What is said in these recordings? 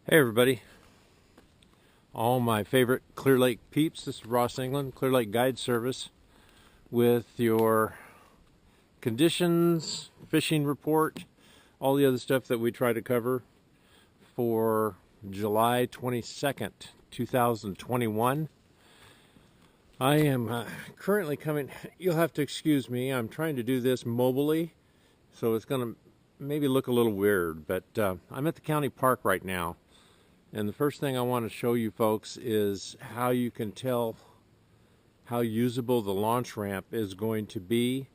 Hey everybody, all my favorite Clear Lake peeps. This is Ross England, Clear Lake Guide Service, with your conditions, fishing report, all the other stuff that we try to cover for July 22nd, 2021. I am currently coming, you'll have to excuse me, I'm trying to do this mobily, so it's going to maybe look a little weird, but I'm at the county park right now. And the first thing I want to show you folks is how you can tell how usable the launch ramp is going to be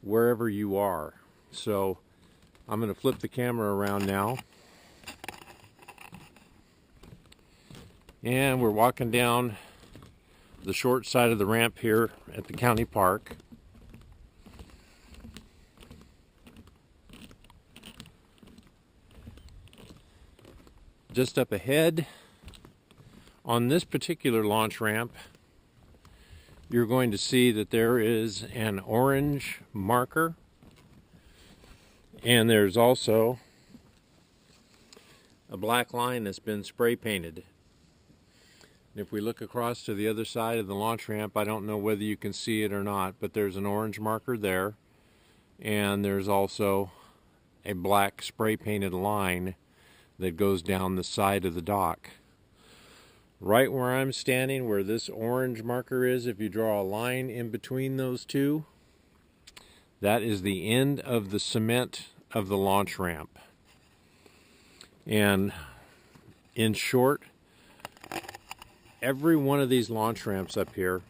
wherever you are. So I'm going to flip the camera around now. And we're walking down the short side of the ramp here at the county park. Just up ahead on this particular launch ramp, you're going to see that there is an orange marker, and there's also a black line that's been spray painted. And if we look across to the other side of the launch ramp, I don't know whether you can see it or not, but there's an orange marker there, and there's also a black spray painted line that goes down the side of the dock. Right where I'm standing, where this orange marker is, if you draw a line in between those two, that is the end of the cement of the launch ramp. And in short, every one of these launch ramps up here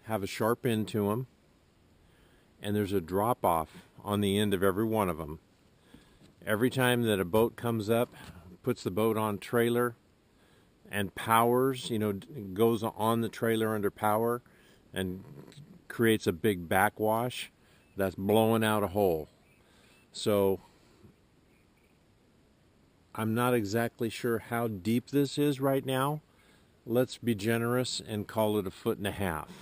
have a sharp end to them, and there's a drop off on the end of every one of them. Every time that a boat comes up, puts the boat on trailer and powers, goes on the trailer under power and creates a big backwash, that's blowing out a hole. So I'm not exactly sure how deep this is right now. Let's be generous and call it 1.5 feet.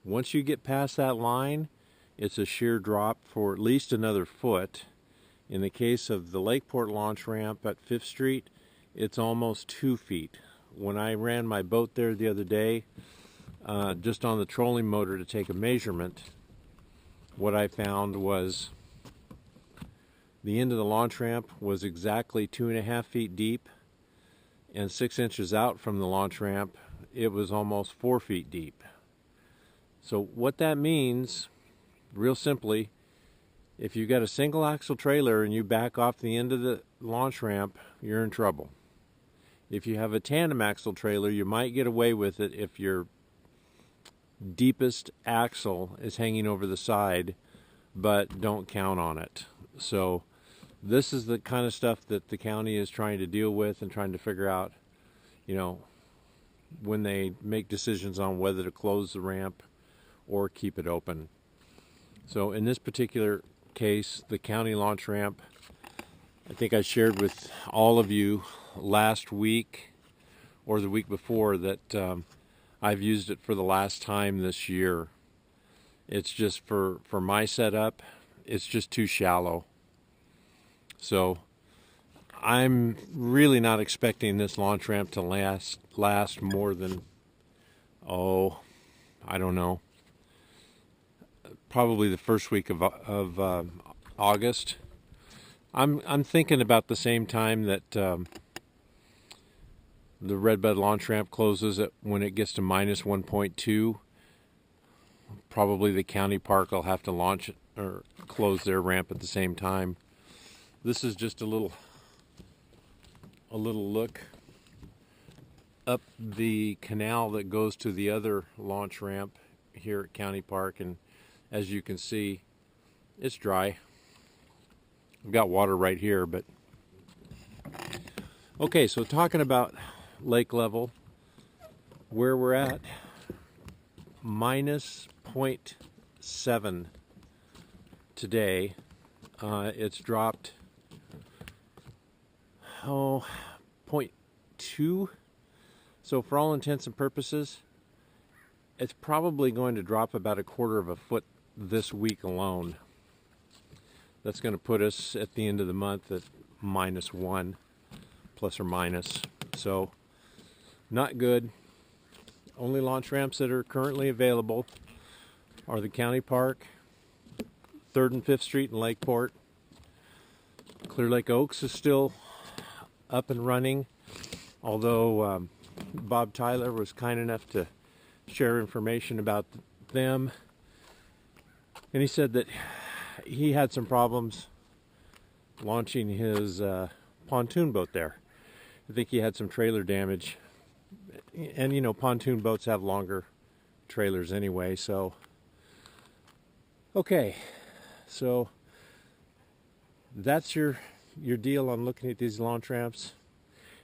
Once you get past that line, it's a sheer drop for at least another foot. In the case of the Lakeport launch ramp at 5th Street, it's almost 2 feet. When I ran my boat there the other day, just on the trolling motor to take a measurement, what I found was the end of the launch ramp was exactly 2.5 feet deep, and 6 inches out from the launch ramp, it was almost 4 feet deep. So what that means, real simply, if you've got a single axle trailer and you back off the end of the launch ramp, you're in trouble. If you have a tandem axle trailer, you might get away with it if your deepest axle is hanging over the side, but don't count on it. So this is the kind of stuff that the county is trying to deal with and trying to figure out, when they make decisions on whether to close the ramp or keep it open. So in this particular case, the county launch ramp, I think I shared with all of you last week or the week before that I've used it for the last time this year. It's just for my setup, it's just too shallow. So I'm really not expecting this launch ramp to last more than, I don't know, probably the first week of August. I'm thinking about the same time that the Redbud launch ramp closes when it gets to minus 1.2. Probably the county park will have to launch it or close their ramp at the same time. This is just a little look up the canal that goes to the other launch ramp here at County Park, and as you can see, it's dry. I've got water right here, but okay, so talking about lake level, where we're at, minus 0.7 today. It's dropped 0.2. So for all intents and purposes, it's probably going to drop about 1/4 of a foot this week alone. That's going to put us at the end of the month at -1, plus or minus. So not good. Only launch ramps that are currently available are the County Park, 3rd and 5th Street in Lakeport. Clear Lake Oaks is still up and running, although Bob Tyler was kind enough to share information about them, and he said that he had some problems launching his pontoon boat there. I think he had some trailer damage, and you know, pontoon boats have longer trailers anyway. So okay, so that's your deal on looking at these launch ramps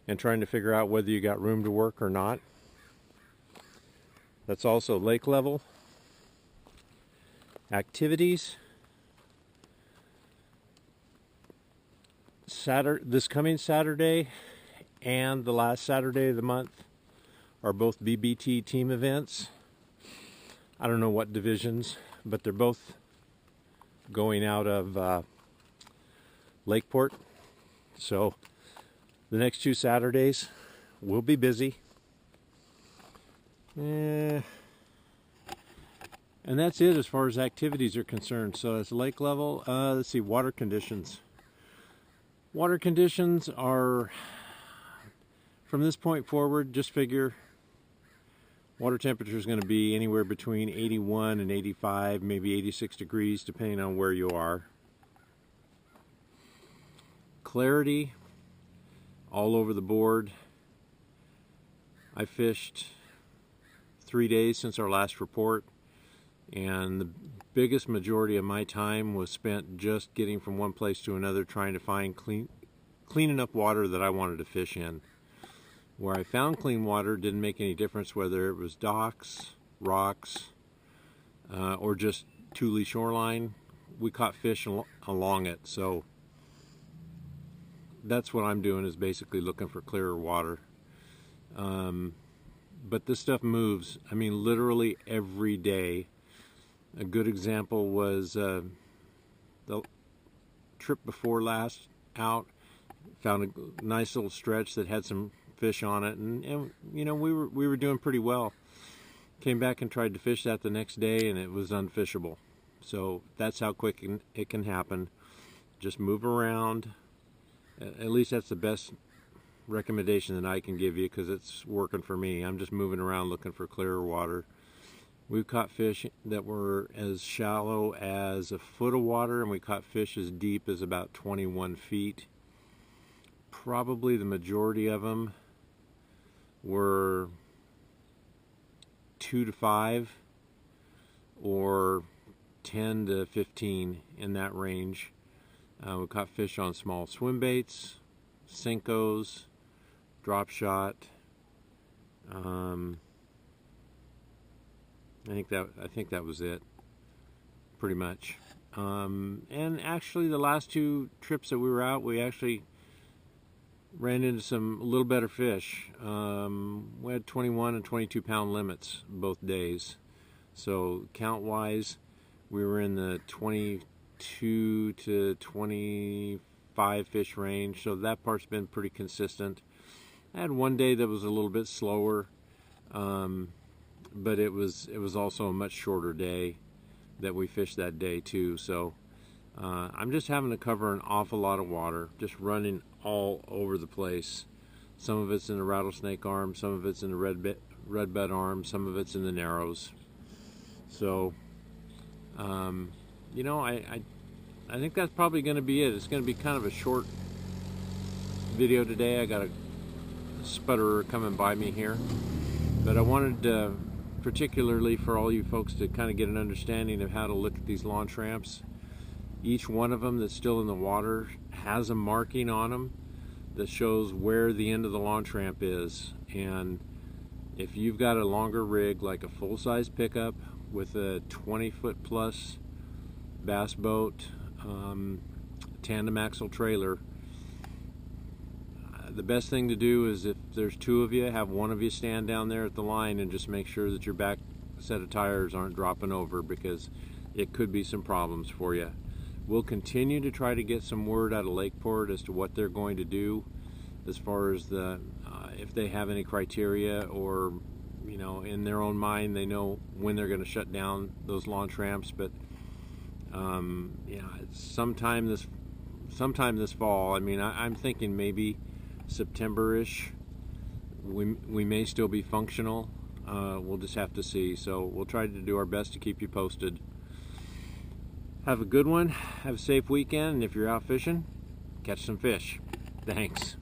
and trying to figure out whether you got room to work or not. That's also lake level activities. This coming Saturday and the last Saturday of the month are both BBT team events. I don't know what divisions, but they're both going out of Lakeport. So the next 2 Saturdays will be busy. And that's it as far as activities are concerned. So it's lake level. Let's see, water conditions. Water conditions are, from this point forward, just figure water temperature is going to be anywhere between 81 and 85, maybe 86 degrees, depending on where you are. Clarity, all over the board. I fished 3 days since our last report, and the biggest majority of my time was spent just getting from one place to another, trying to find clean enough water that I wanted to fish in. Where I found clean water didn't make any difference whether it was docks, rocks, or just Tule shoreline. We caught fish along it, so that's what I'm doing, is basically looking for clearer water. But this stuff moves, I mean, literally every day. A good example was the trip before last out. Found a nice little stretch that had some fish on it, and you know, we were doing pretty well. Came back and tried to fish that the next day, and it was unfishable. So that's how quick it can happen. Just move around. At least that's the best recommendation that I can give you, because it's working for me. I'm just moving around looking for clearer water. We've caught fish that were as shallow as a foot of water, and we caught fish as deep as about 21 feet. Probably the majority of them were 2 to 5 or 10 to 15, in that range. We caught fish on small swim baits, Senkos, drop shot. I think that was it, pretty much. And actually, the last 2 trips that we were out, we actually ran into some little better fish. We had 21 and 22 pound limits both days. So count wise, we were in the 22 to 25 fish range. So that part's been pretty consistent. I had one day that was a little bit slower, but it was also a much shorter day that we fished that day too. So I'm just having to cover an awful lot of water, just running all over the place. Some of it's in the rattlesnake arm, some of it's in the redbud arm, some of it's in the narrows. So you know, I think that's probably going to be it. It's going to be kind of a short video today. I got a sputterer coming by me here, but I wanted particularly for all you folks to kind of get an understanding of how to look at these launch ramps. Each one of them that's still in the water has a marking on them that shows where the end of the launch ramp is. And if you've got a longer rig, like a full-size pickup with a 20-foot plus bass boat, tandem axle trailer, the best thing to do is, if there's 2 of you, have one of you stand down there at the line and just make sure that your back set of tires aren't dropping over, because it could be some problems for you. We'll continue to try to get some word out of Lakeport as to what they're going to do as far as the if they have any criteria, or in their own mind they know when they're going to shut down those launch ramps. But it's sometime this fall. I mean, I'm thinking maybe September-ish. We may still be functional. We'll just have to see. So we'll try to do our best to keep you posted. Have a good one. Have a safe weekend. And if you're out fishing, catch some fish. Thanks.